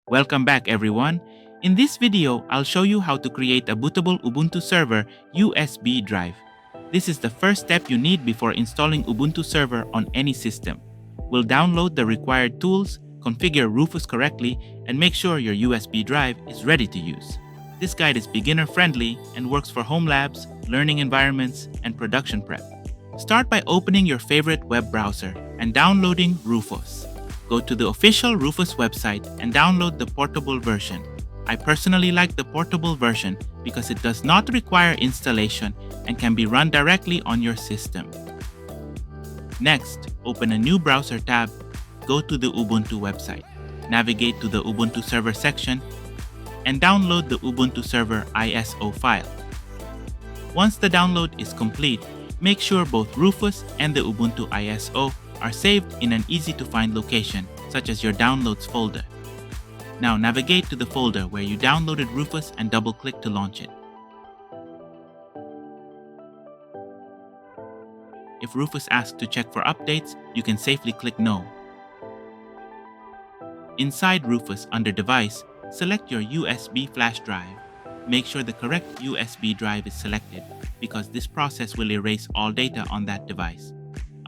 Welcome back everyone. In this video, I'll show you how to create a bootable Ubuntu Server USB drive. This is the first step you need before installing Ubuntu Server on any system. We'll download the required tools, configure Rufus correctly, and make sure your USB drive is ready to use. This guide is beginner friendly and works for home labs, learning environments, and production prep. Start by opening your favorite web browser and downloading Rufus. Go to the official Rufus website and download the portable version. I personally like the portable version because it does not require installation and can be run directly on your system. Next, open a new browser tab, go to the Ubuntu website, navigate to the Ubuntu Server section, and download the Ubuntu Server ISO file. Once the download is complete, make sure both Rufus and the Ubuntu ISO are saved in an easy-to-find location, such as your Downloads folder. Now navigate to the folder where you downloaded Rufus and double-click to launch it. If Rufus asks to check for updates, you can safely click No. Inside Rufus under Device, select your USB flash drive. Make sure the correct USB drive is selected because this process will erase all data on that device.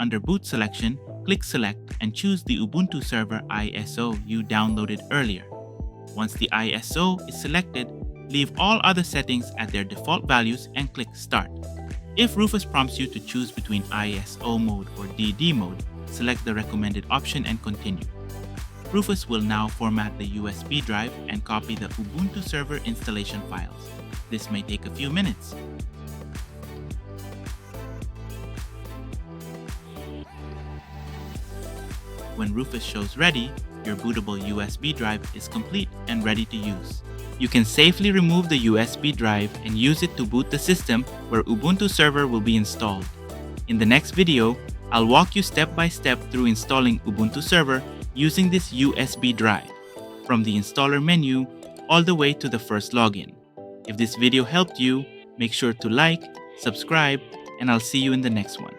Under Boot Selection, click Select and choose the Ubuntu Server ISO you downloaded earlier. Once the ISO is selected, leave all other settings at their default values and click Start. If Rufus prompts you to choose between ISO mode or DD mode, select the recommended option and continue. Rufus will now format the USB drive and copy the Ubuntu Server installation files. This may take a few minutes. When Rufus shows ready, your bootable USB drive is complete and ready to use. You can safely remove the USB drive and use it to boot the system where Ubuntu Server will be installed. In the next video, I'll walk you step by step through installing Ubuntu Server using this USB drive, from the installer menu all the way to the first login. If this video helped you, make sure to like, subscribe, and I'll see you in the next one.